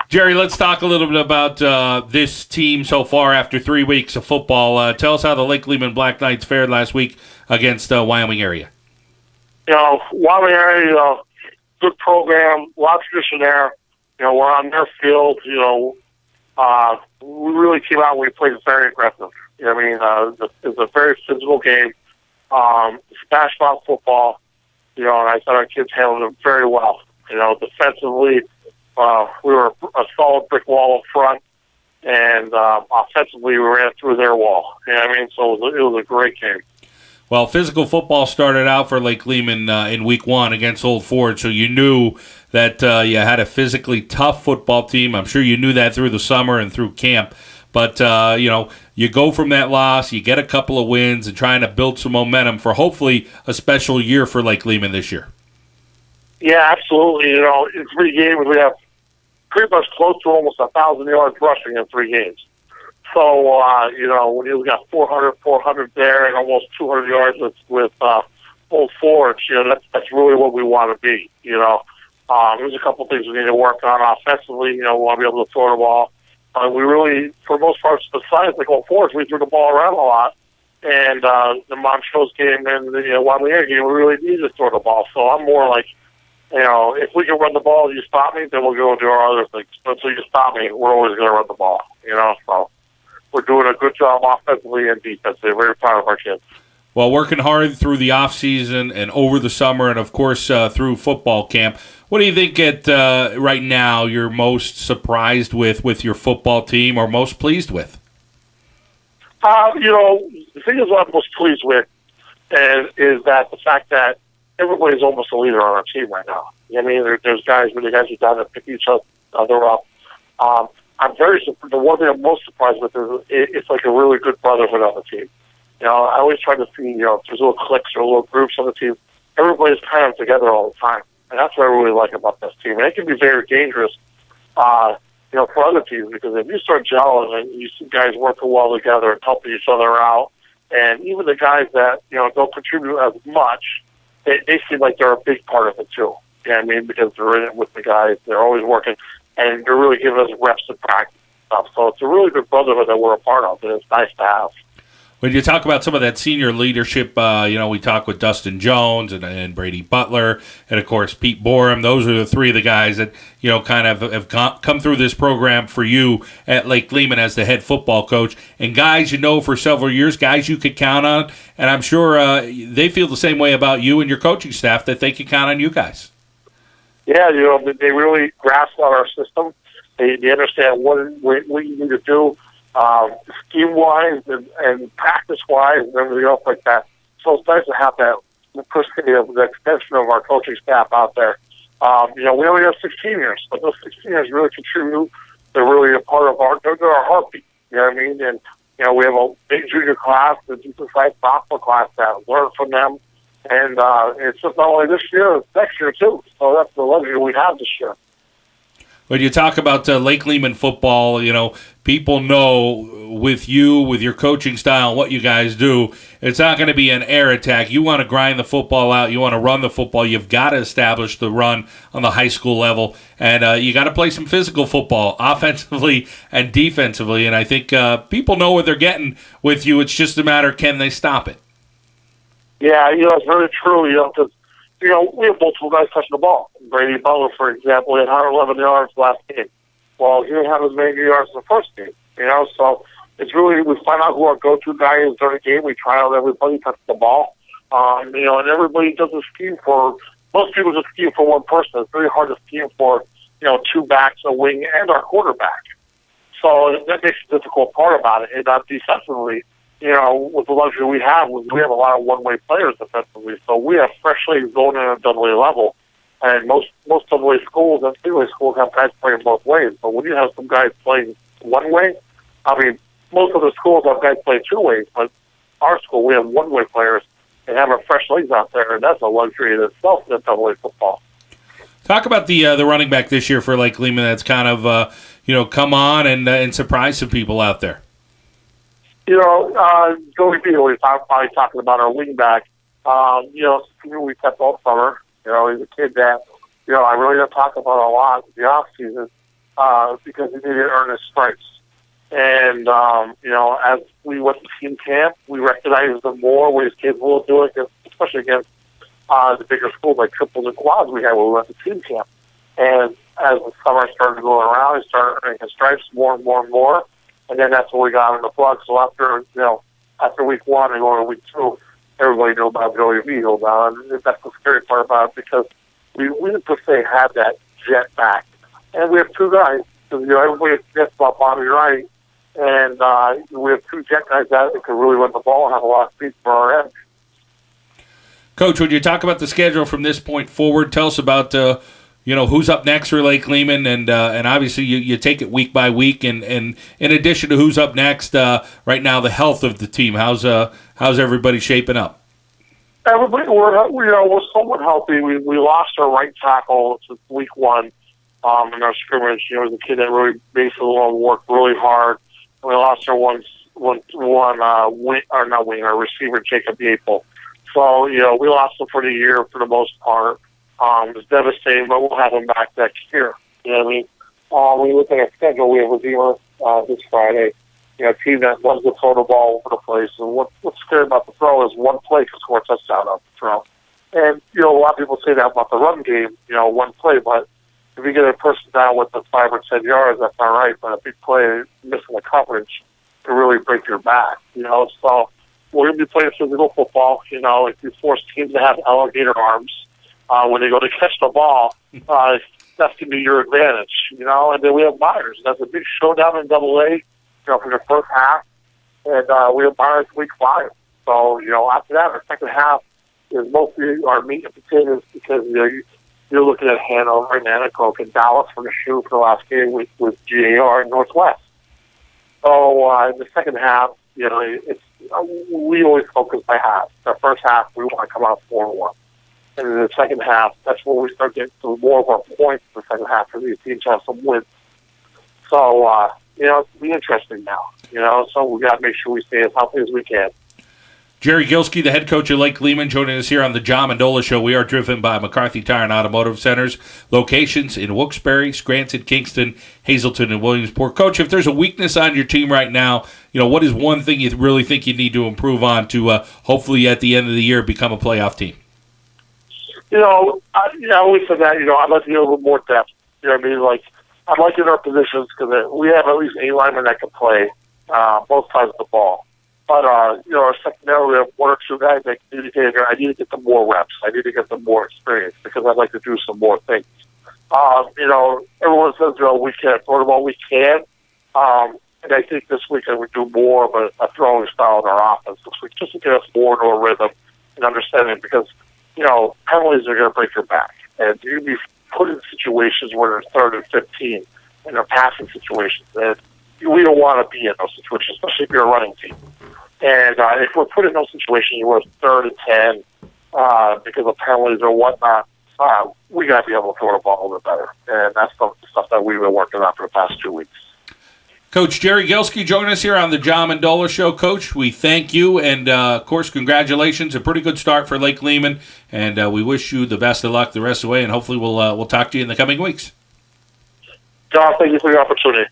Gerry, let's talk a little bit about this team so far after 3 weeks of football. Tell us how the Lake Lehman Black Knights fared last week against Wyoming area. Wyoming area, good program, a lot of tradition there. We're on their field. We really came out and we played very aggressive. It's a very physical game. Smash mouth football. And I thought our kids handled it very well. Defensively, we were a solid brick wall up front, and offensively, we ran through their wall. So it was a great game. Well, physical football started out for Lake Lehman in week 1 against Old Ford, so you knew that you had a physically tough football team. I'm sure you knew that through the summer and through camp. But, you go from that loss, you get a couple of wins, and trying to build some momentum for hopefully a special year for Lake Lehman this year. Yeah, absolutely. In 3 games, we have pretty much close to almost 1,000 yards rushing in 3 games. So, we got 400 there and almost 200 yards with Old Forge. That's really what we want to be. There's a couple of things we need to work on offensively. We want to be able to throw the ball. We really, for the most part, besides like Old Forge, we threw the ball around a lot. And the Montrose game and the Wyoming area game, we really need to throw the ball. So I'm more like, if we can run the ball, you stop me, then we'll go and do our other things. But until you stop me, we're always going to run the ball. So we're doing a good job offensively and defensively. We're very proud of our kids. Well, working hard through the off season and over the summer, and of course through football camp. What do you think right now you're most surprised with your football team, or most pleased with? The thing is, what I'm most pleased with is that the fact that everybody's almost a leader on our team right now. There's guys who down to pick each other up. I'm very surprised. The one thing I'm most surprised with is it's like a really good brotherhood on the team. I always try to see, if there's little cliques or little groups on the team, everybody's kind of together all the time. And that's what I really like about this team. And it can be very dangerous, for other teams, because if you start gelling and you see guys working well together and helping each other out, and even the guys that, don't contribute as much, they seem like they're a big part of it too. Because they're in it with the guys, they're always working, and they're really giving us reps to practice stuff. So it's a really good brotherhood that we're a part of, and it's nice to have. When you talk about some of that senior leadership, we talk with Dustin Jones and Brady Butler, and of course Pete Borum. Those are the 3 of the guys that kind of have come through this program for you at Lake Lehman as the head football coach, and guys for several years, guys you could count on, and I'm sure they feel the same way about you and your coaching staff, that they can count on you guys. Yeah, they really grasp on our system. They understand what you need to do. Scheme-wise and practice-wise and everything else like that. So it's nice to have that the extension of our coaching staff out there. We only have 16 years, but those 16 years really contribute. They're really a part of they're our heartbeat. You know what I mean? And, we have a big junior class, the decent-sized sophomore class that learn from them. And it's just not only this year, it's next year too. So that's the luxury we have this year. When you talk about Lake Lehman football, people know with your coaching style, what you guys do, it's not going to be an air attack. You want to grind the football out. You want to run the football. You've got to establish the run on the high school level. And you got to play some physical football, offensively and defensively. And I think people know what they're getting with you. It's just a matter, can they stop it? Yeah, it's very true, because we have multiple guys touching the ball. Brady Butler, for example, he had 111 yards last game. Well, he didn't have as many yards in the first game, so it's really, we find out who our go-to guy is during the game. We try out everybody touching the ball, and everybody does a scheme most people just scheme for one person. It's very hard to scheme for, 2 backs, a wing, and our quarterback. So that makes the difficult part about it. And defensively, with the luxury we have a lot of one-way players defensively. So we have fresh legs going in at AA level. And most AA schools and three-way schools have guys playing both ways. But when you have some guys playing one way, most of the schools have guys playing 2 ways. But our school, we have one-way players and have our fresh legs out there. And that's a luxury in itself in AA football. Talk about the running back this year for Lake Lehman that's kind of, come on and surprise some people out there. Joey Beal, we're probably talking about our wingback. We kept all summer. He's a kid that, I really don't talk about a lot in the off season. because he needed to earn his stripes. And, as we went to team camp, we recognized him more, what he's capable of doing, especially against the bigger schools like triples and quads we had when we went to team camp. And as the summer started going around, he started earning his stripes more and more and more. And then that's when we got in the plug. So after week 1 and going to week 2, everybody knew about Joey Vito now. And that's the scary part about it, because we didn't per se have that jet back. And we have 2 guys. So, everybody forgets about Bobby Wright. And we have 2 jet guys that can really run the ball and have a lot of speed for our end. Coach, when you talk about the schedule from this point forward, tell us about who's up next for Lake Lehman, and obviously you take it week by week. And in addition to who's up next, right now the health of the team, how's everybody shaping up? Everybody, we're somewhat healthy. We lost our right tackle since week 1 in our scrimmage. It was a kid that really basically worked really hard. We lost our our receiver, Jacob Yapel. So, we lost him for the year for the most part. It was devastating, but we'll have him back next year. You know what I mean? When you look at our schedule, we have Redeemer this Friday. A team that loves to throw the ball over the place. And what's scary about the throw is one play can score a touchdown off the throw. And, a lot of people say that about the run game, one play, but if you get a person down with the 5 or 10 yards, that's all right. But a big play, missing the coverage, can really break your back. So we're going to be playing physical football. If you force teams to have alligator arms when they go to catch the ball, that's going to be your advantage. And then we have Myers. That's a big showdown in AA, for the first half. And we have Myers week 5. So, after that, our second half is mostly our meat and potatoes, because, you're looking at Hanover and Nanticoke and Dallas for the shoe for the last game with GAR and Northwest. So in the second half, we always focus by half. The first half, we want to come out 4-1. And in the second half, that's where we start getting some more of our points in the second half for these teams to have some wins. So, it's be interesting now. So we got to make sure we stay as healthy as we can. Gerry Gilsky, the head coach of Lake Lehman, joining us here on the John Mendola Show. We are driven by McCarthy Tire and Automotive Centers, locations in Wilkes-Barre, Scranton, Kingston, Hazleton, and Williamsport. Coach, if there's a weakness on your team right now, what is one thing you really think you need to improve on to hopefully at the end of the year become a playoff team? I always said that, I'd like to get a little more depth. I'd like in our positions, because we have at least 8 linemen that can play both sides of the ball. But, our secondary, we have 1 or 2 guys that need to get there. I need to get them more reps. I need to get them more experience, because I'd like to do some more things. Everyone says, we can't throw the ball. We can. And I think this weekend we do more of a throwing style in our offense this week, just to get us more into a rhythm and understanding, because, penalties are going to break your back. And you're going to be put in situations where they're 3rd and 15, and they're passing situations. And we don't want to be in those situations, especially if you're a running team. And if we're put in those situations where it's 3rd and 10 because of penalties or whatnot, we got to be able to throw the ball a little bit better. And that's the stuff that we've been working on for the past 2 weeks. Coach Gerry Gilsky joining us here on the John Mendola Show. Coach, we thank you, and, of course, congratulations. A pretty good start for Lake Lehman, and we wish you the best of luck the rest of the way, and hopefully we'll talk to you in the coming weeks. John, thank you for the opportunity.